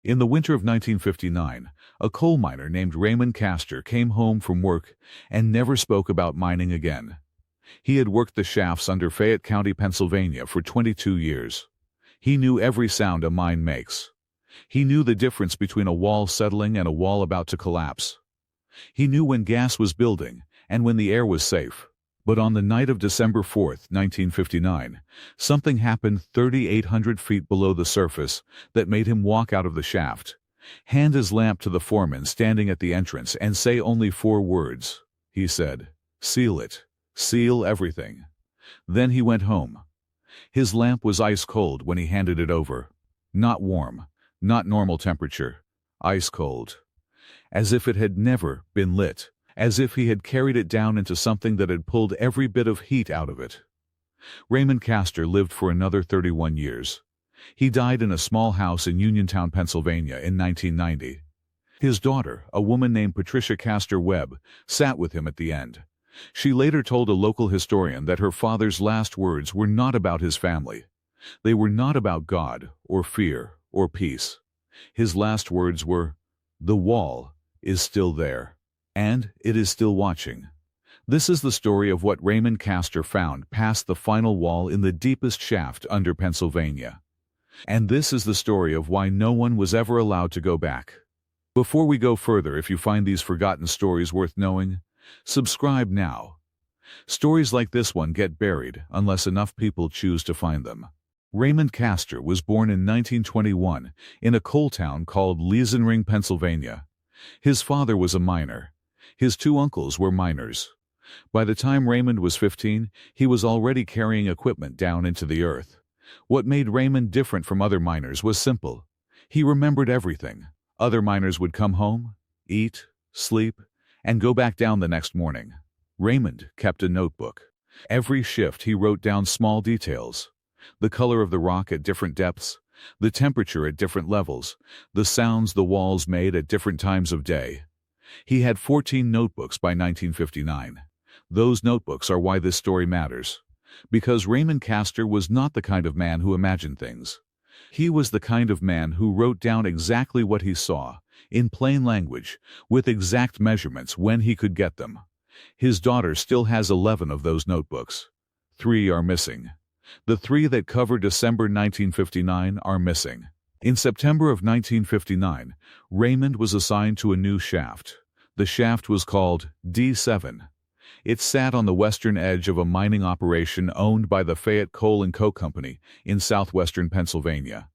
In the winter of 1959, a coal miner named Raymond Castor came home from work and never spoke about mining again. He had worked the shafts under Fayette County, Pennsylvania for 22 years. He knew every sound a mine makes. He knew the difference between a wall settling and a wall about to collapse. He knew when gas was building and when the air was safe. But on the night of December 4th, 1959, something happened 3,800 feet below the surface that made him walk out of the shaft, hand his lamp to the foreman standing at the entrance, and say only 4 words. He said, "Seal it. Seal everything." Then he went home. His lamp was ice cold when he handed it over. Not warm, not normal temperature, ice cold. As if it had never been lit. As if he had carried it down into something that had pulled every bit of heat out of it. Raymond Castor lived for another 31 years. He died in a small house in Uniontown, Pennsylvania in 1990. His daughter, a woman named Patricia Castor Webb, sat with him at the end. She later told a local historian that her father's last words were not about his family. They were not about God, or fear, or peace. His last words were, "The wall is still there. And it is still watching." This is the story of what Raymond Castor found past the final wall in the deepest shaft under Pennsylvania. And this is the story of why no one was ever allowed to go back. Before we go further, if you find these forgotten stories worth knowing, subscribe now. Stories like this one get buried unless enough people choose to find them. Raymond Castor was born in 1921 in a coal town called Leesenring, Pennsylvania. His father was a miner. His 2 uncles were miners. By the time Raymond was 15, he was already carrying equipment down into the earth. What made Raymond different from other miners was simple. He remembered everything. Other miners would come home, eat, sleep, and go back down the next morning. Raymond kept a notebook. Every shift he wrote down small details. The color of the rock at different depths, the temperature at different levels, the sounds the walls made at different times of day. He had 14 notebooks by 1959. Those notebooks are why this story matters. Because Raymond Castor was not the kind of man who imagined things. He was the kind of man who wrote down exactly what he saw, in plain language, with exact measurements when he could get them. His daughter still has 11 of those notebooks. 3 are missing. The 3 that cover December 1959 are missing. In September of 1959, Raymond was assigned to a new shaft. The shaft was called D7. It sat on the western edge of a mining operation owned by the Fayette Coal and Coke Company in southwestern Pennsylvania.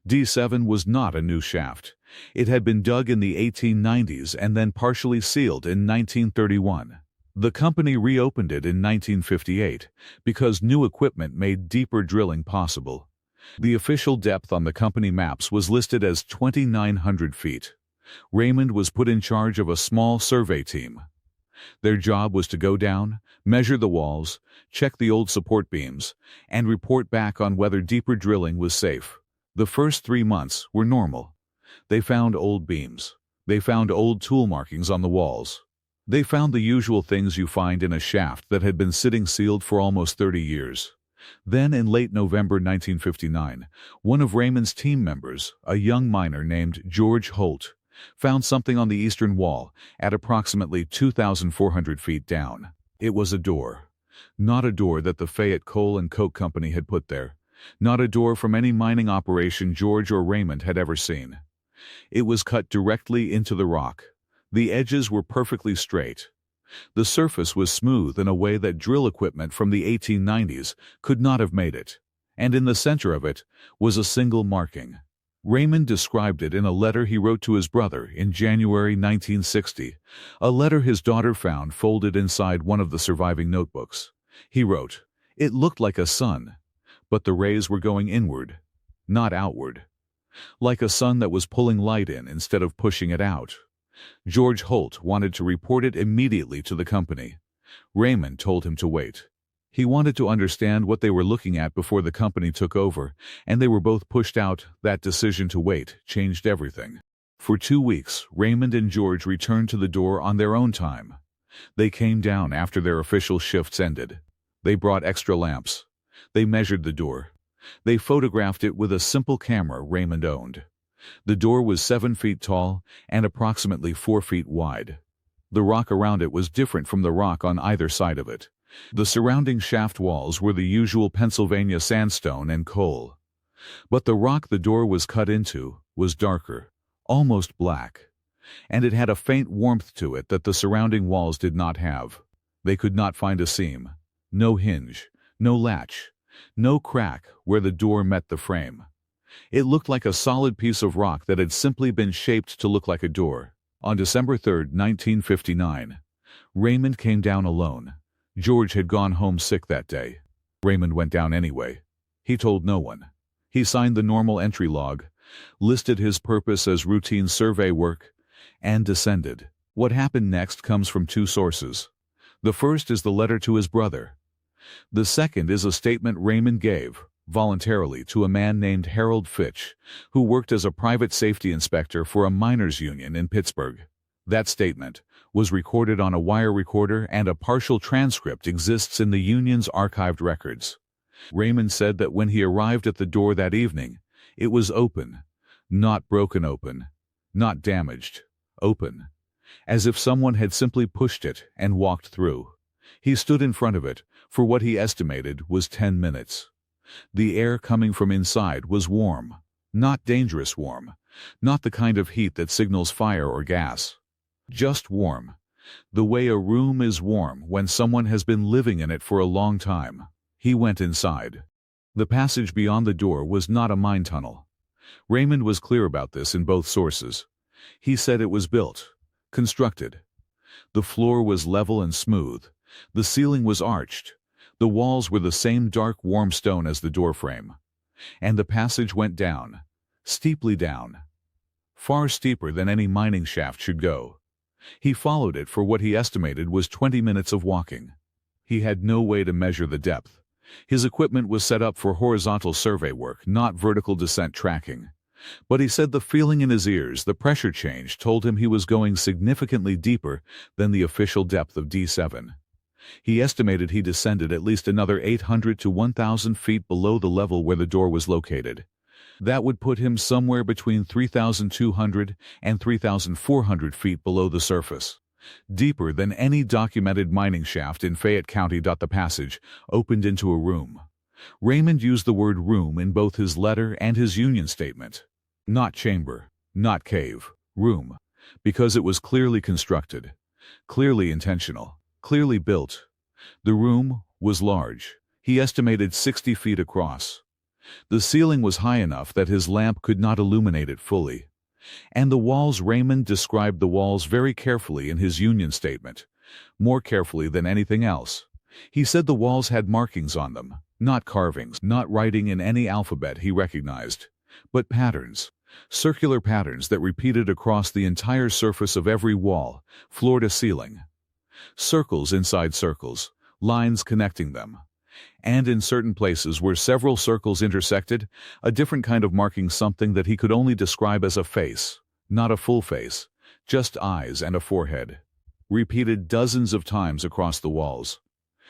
D7 was not a new shaft. It had been dug in the 1890s and then partially sealed in 1931. The company reopened it in 1958 because new equipment made deeper drilling possible. The official depth on the company maps was listed as 2,900 feet. Raymond was put in charge of a small survey team. Their job was to go down, measure the walls, check the old support beams, and report back on whether deeper drilling was safe. The first 3 months were normal. They found old beams. They found old tool markings on the walls. They found the usual things you find in a shaft that had been sitting sealed for almost 30 years. Then in late November 1959, one of Raymond's team members, a young miner named George Holt, found something on the eastern wall at approximately 2,400 feet down. It was a door. Not a door that the Fayette Coal and Coke Company had put there. Not a door from any mining operation George or Raymond had ever seen. It was cut directly into the rock. The edges were perfectly straight. The surface was smooth in a way that drill equipment from the 1890s could not have made it. And in the center of it was a single marking. Raymond described it in a letter he wrote to his brother in January 1960, a letter his daughter found folded inside one of the surviving notebooks. He wrote, "It looked like a sun, but the rays were going inward, not outward. Like a sun that was pulling light in instead of pushing it out." George Holt wanted to report it immediately to the company. Raymond told him to wait. He wanted to understand what they were looking at before the company took over, and they were both pushed out. That decision to wait changed everything. For 2 weeks, Raymond and George returned to the door on their own time. They came down after their official shifts ended. They brought extra lamps. They measured the door. They photographed it with a simple camera Raymond owned. The door was 7 feet tall and approximately 4 feet wide. The rock around it was different from the rock on either side of it. The surrounding shaft walls were the usual Pennsylvania sandstone and coal. But the rock the door was cut into was darker, almost black, and it had a faint warmth to it that the surrounding walls did not have. They could not find a seam, no hinge, no latch, no crack where the door met the frame. It looked like a solid piece of rock that had simply been shaped to look like a door. On December 3, 1959, Raymond came down alone. George had gone home sick that day. Raymond went down anyway. He told no one. He signed the normal entry log, listed his purpose as routine survey work, and descended. What happened next comes from two sources. The first is the letter to his brother. The second is a statement Raymond gave, voluntarily, to a man named Harold Fitch, who worked as a private safety inspector for a miners' union in Pittsburgh. That statement was recorded on a wire recorder, and a partial transcript exists in the union's archived records. Raymond said that when he arrived at the door that evening, it was open, not broken open, not damaged, open, as if someone had simply pushed it and walked through. He stood in front of it for what he estimated was 10 minutes. The air coming from inside was warm, not dangerous warm, not the kind of heat that signals fire or gas. Just warm, the way a room is warm when someone has been living in it for a long time. He went inside. The passage beyond the door was not a mine tunnel. Raymond was clear about this in both sources. He said it was built, constructed. The floor was level and smooth. The ceiling was arched. The walls were the same dark, warm stone as the doorframe. And the passage went down, steeply down, far steeper than any mining shaft should go. He followed it for what he estimated was 20 minutes of walking. He had no way to measure the depth. His equipment was set up for horizontal survey work, not vertical descent tracking. But he said the feeling in his ears, the pressure change, told him he was going significantly deeper than the official depth of D7. He estimated he descended at least another 800 to 1,000 feet below the level where the door was located. That would put him somewhere between 3,200 and 3,400 feet below the surface, deeper than any documented mining shaft in Fayette County. The passage opened into a room. Raymond used the word room in both his letter and his union statement. Not chamber, not cave, room, because it was clearly constructed, clearly intentional, clearly built. The room was large. He estimated 60 feet across. The ceiling was high enough that his lamp could not illuminate it fully. And the walls, Raymond described the walls very carefully in his union statement, more carefully than anything else. He said the walls had markings on them, not carvings, not writing in any alphabet he recognized, but patterns, circular patterns that repeated across the entire surface of every wall, floor to ceiling. Circles inside circles, lines connecting them. And in certain places where several circles intersected, a different kind of marking, something that he could only describe as a face, not a full face, just eyes and a forehead, repeated dozens of times across the walls.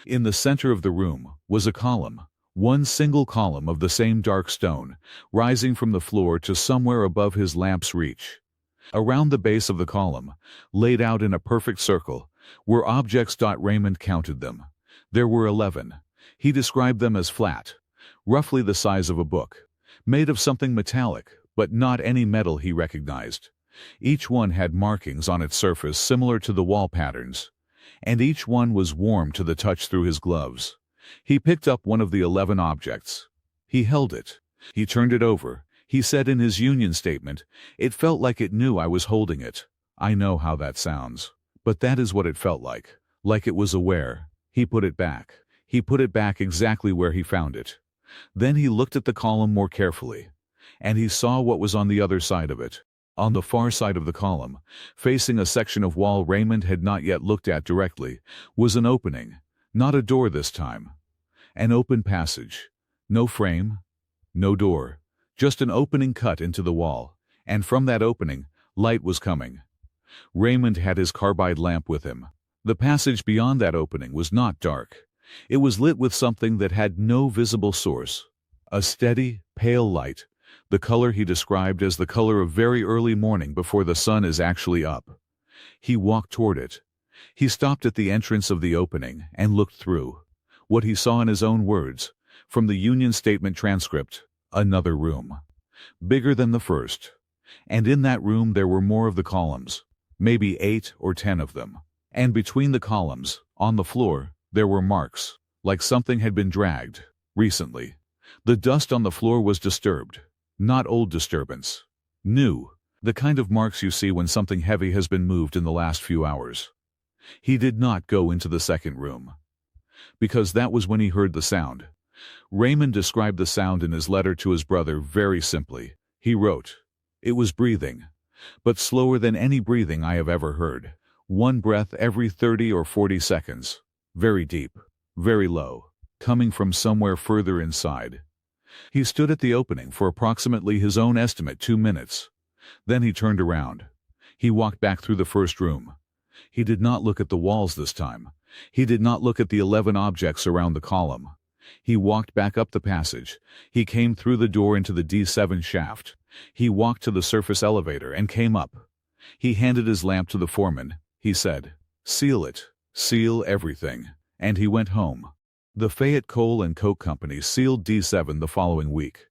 In the center of the room was a column, one single column of the same dark stone, rising from the floor to somewhere above his lamp's reach. Around the base of the column, laid out in a perfect circle, were objects. Raymond counted them. There were 11. He described them as flat, roughly the size of a book, made of something metallic, but not any metal he recognized. Each one had markings on its surface similar to the wall patterns, and each one was warm to the touch through his gloves. He picked up one of the 11 objects. He held it. He turned it over. He said in his union statement, "It felt like it knew I was holding it." I know how that sounds, but that is what it felt like it was aware. He put it back. He put it back exactly where he found it. Then he looked at the column more carefully, and he saw what was on the other side of it. On the far side of the column, facing a section of wall Raymond had not yet looked at directly, was an opening, not a door this time. An open passage. No frame, no door, just an opening cut into the wall, and from that opening, light was coming. Raymond had his carbide lamp with him. The passage beyond that opening was not dark. It was lit with something that had no visible source. A steady, pale light, The color he described as the color of very early morning before the sun is actually up. He walked toward it. He stopped at the entrance of the opening and looked through. What he saw in his own words, from the Union Statement transcript, another room. Bigger than the first. And in that room there were more of the columns, maybe 8 or 10 of them. And between the columns, on the floor, there were marks, like something had been dragged, recently. The dust on the floor was disturbed. Not old disturbance. New. The kind of marks you see when something heavy has been moved in the last few hours. He did not go into the second room, because that was when he heard the sound. Raymond described the sound in his letter to his brother very simply. He wrote, "It was breathing, but slower than any breathing I have ever heard. One breath every 30 or 40 seconds. Very deep, very low, coming from somewhere further inside." He stood at the opening for approximately his own estimate 2 minutes. Then he turned around. He walked back through the first room. He did not look at the walls this time. He did not look at the 11 objects around the column. He walked back up the passage. He came through the door into the D7 shaft. He walked to the surface elevator and came up. He handed his lamp to the foreman. He said, "Seal it. Seal everything." And he went home. The Fayette Coal and Coke Company sealed D7 the following week.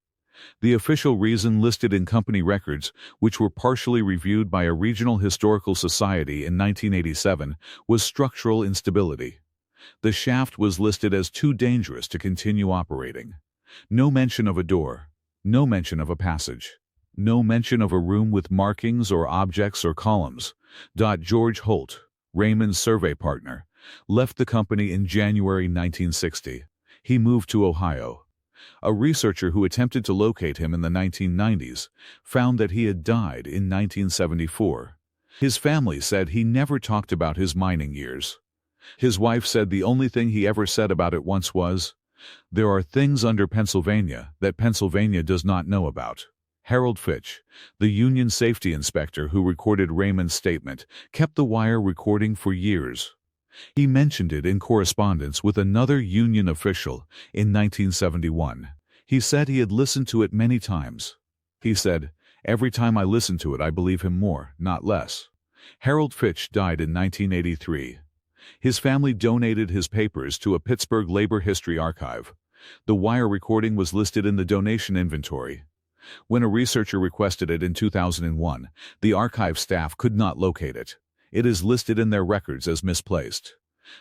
The official reason listed in company records, which were partially reviewed by a regional historical society in 1987, was structural instability. The shaft was listed as too dangerous to continue operating. No mention of a door. No mention of a passage. No mention of a room with markings or objects or columns. George Holt, Raymond's survey partner, left the company in January 1960. He moved to Ohio. A researcher who attempted to locate him in the 1990s found that he had died in 1974. His family said he never talked about his mining years. His wife said the only thing he ever said about it once was, "There are things under Pennsylvania that Pennsylvania does not know about." Harold Fitch, the Union safety inspector who recorded Raymond's statement, kept the wire recording for years. He mentioned it in correspondence with another Union official in 1971. He said he had listened to it many times. He said, "Every time I listen to it I believe him more, not less." Harold Fitch died in 1983. His family donated his papers to a Pittsburgh labor history archive. The wire recording was listed in the donation inventory. When a researcher requested it in 2001, the archive staff could not locate it. It is listed in their records as misplaced.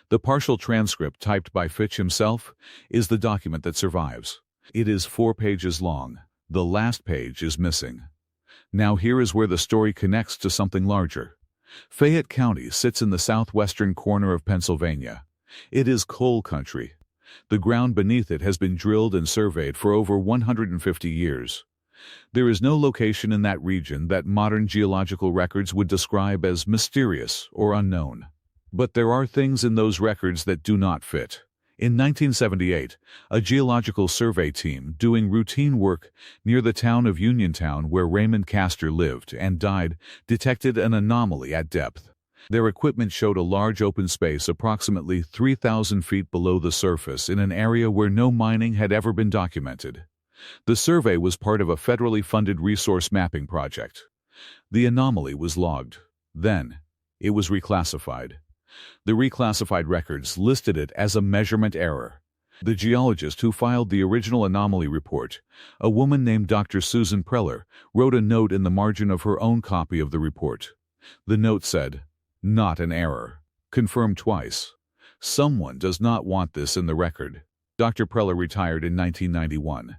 The partial transcript typed by Fitch himself is the document that survives. It is 4 pages long. The last page is missing. Now here is where the story connects to something larger. Fayette County sits in the southwestern corner of Pennsylvania. It is coal country. The ground beneath it has been drilled and surveyed for over 150 years. There is no location in that region that modern geological records would describe as mysterious or unknown. But there are things in those records that do not fit. In 1978, a geological survey team doing routine work near the town of Uniontown, where Raymond Castor lived and died, detected an anomaly at depth. Their equipment showed a large open space approximately 3,000 feet below the surface in an area where no mining had ever been documented. The survey was part of a federally funded resource mapping project. The anomaly was logged. Then, it was reclassified. The reclassified records listed it as a measurement error. The geologist who filed the original anomaly report, a woman named Dr. Susan Preller, wrote a note in the margin of her own copy of the report. The note said, "Not an error. Confirmed twice. Someone does not want this in the record." Dr. Preller retired in 1991.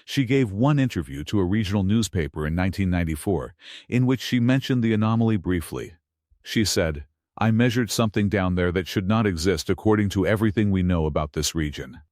She gave one interview to a regional newspaper in 1994, in which she mentioned the anomaly briefly. She said, "I measured something down there that should not exist according to everything we know about this region.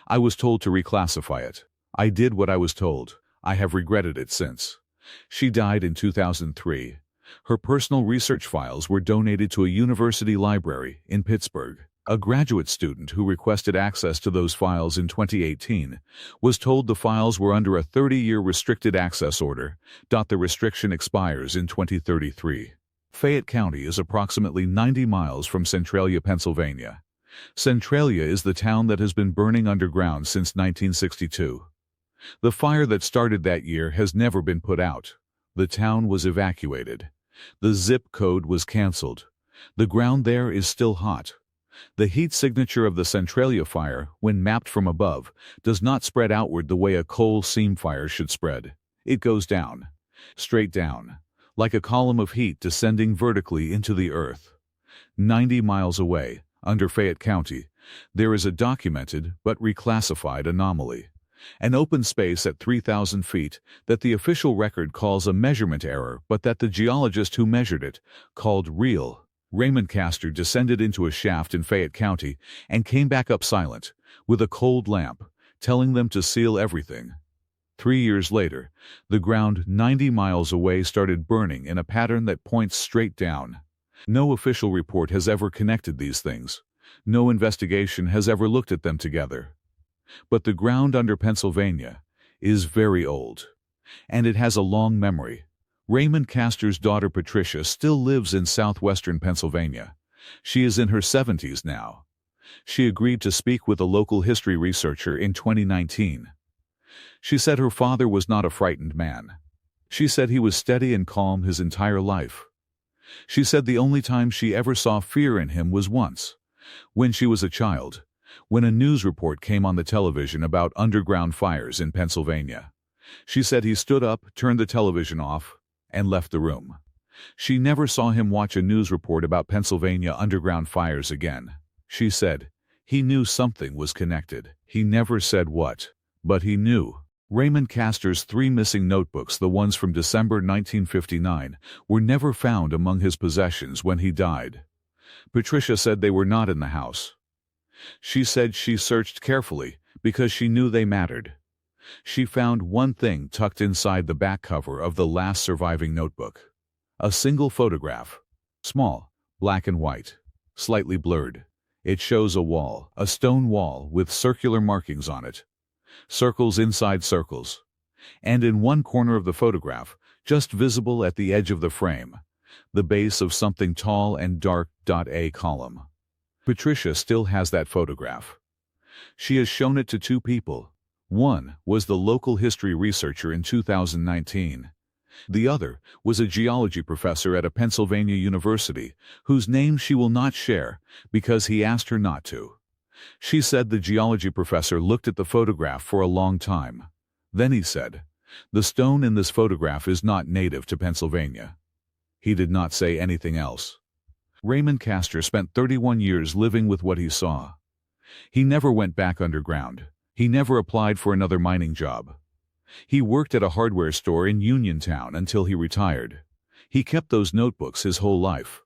I was told to reclassify it. I did what I was told. I have regretted it since." She died in 2003. Her personal research files were donated to a university library in Pittsburgh. A graduate student who requested access to those files in 2018 was told the files were under a 30-year restricted access order. The restriction expires in 2033. Fayette County is approximately 90 miles from Centralia, Pennsylvania. Centralia is the town that has been burning underground since 1962. The fire that started that year has never been put out. The town was evacuated. The zip code was canceled. The ground there is still hot. The heat signature of the Centralia fire, when mapped from above, does not spread outward the way a coal seam fire should spread. It goes down, straight down, like a column of heat descending vertically into the earth. 90 miles away, under Fayette County, there is a documented but reclassified anomaly. An open space at 3,000 feet that the official record calls a measurement error, but that the geologist who measured it called real. Raymond Castor descended into a shaft in Fayette County and came back up silent, with a cold lamp, telling them to seal everything. 3 years later, the ground 90 miles away started burning in a pattern that points straight down. No official report has ever connected these things. No investigation has ever looked at them together. But the ground under Pennsylvania is very old, and it has a long memory. Raymond Castor's daughter Patricia still lives in southwestern Pennsylvania. She is in her 70s now. She agreed to speak with a local history researcher in 2019. She said her father was not a frightened man. She said he was steady and calm his entire life. She said the only time she ever saw fear in him was once, when she was a child, when a news report came on the television about underground fires in Pennsylvania. She said he stood up, turned the television off, and left the room. She never saw him watch a news report about Pennsylvania underground fires again. She said he knew something was connected. He never said what, but he knew. Raymond Castor's 3 missing notebooks, the ones from December 1959, were never found among his possessions when he died. Patricia said they were not in the house. She said she searched carefully because she knew they mattered. She found one thing tucked inside the back cover of the last surviving notebook. A single photograph. Small, black and white, slightly blurred. It shows a wall, a stone wall with circular markings on it. Circles inside circles. And in one corner of the photograph, just visible at the edge of the frame, the base of something tall and dark. A column. Patricia still has that photograph. She has shown it to 2 people. One was the local history researcher in 2019. The other was a geology professor at a Pennsylvania university, whose name she will not share because he asked her not to. She said the geology professor looked at the photograph for a long time. Then he said, "The stone in this photograph is not native to Pennsylvania." He did not say anything else. Raymond Castor spent 31 years living with what he saw. He never went back underground. He never applied for another mining job. He worked at a hardware store in Uniontown until he retired. He kept those notebooks his whole life.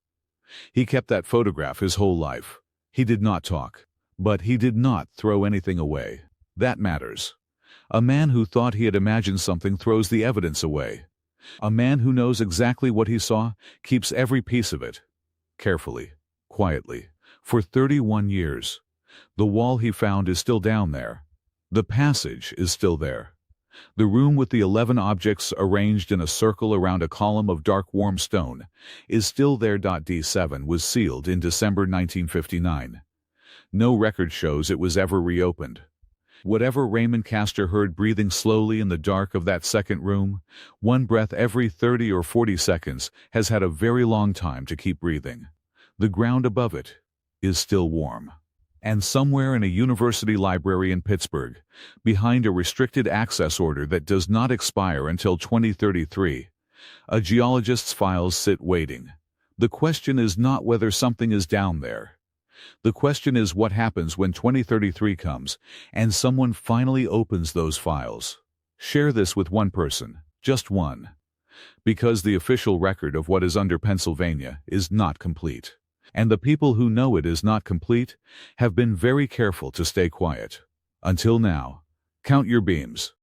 He kept that photograph his whole life. He did not talk, but he did not throw anything away. That matters. A man who thought he had imagined something throws the evidence away. A man who knows exactly what he saw keeps every piece of it. Carefully, quietly, for 31 years. The wall he found is still down there. The passage is still there. The room with the 11 objects arranged in a circle around a column of dark warm stone is still there. D7 was sealed in December 1959. No record shows it was ever reopened. Whatever Raymond Castor heard breathing slowly in the dark of that second room, one breath every 30 or 40 seconds, has had a very long time to keep breathing. The ground above it is still warm. And somewhere in a university library in Pittsburgh, behind a restricted access order that does not expire until 2033, a geologist's files sit waiting. The question is not whether something is down there. The question is what happens when 2033 comes and someone finally opens those files. Share this with one person, just one. Because the official record of what is under Pennsylvania is not complete. And the people who know it is not complete have been very careful to stay quiet. Until now, count your beams.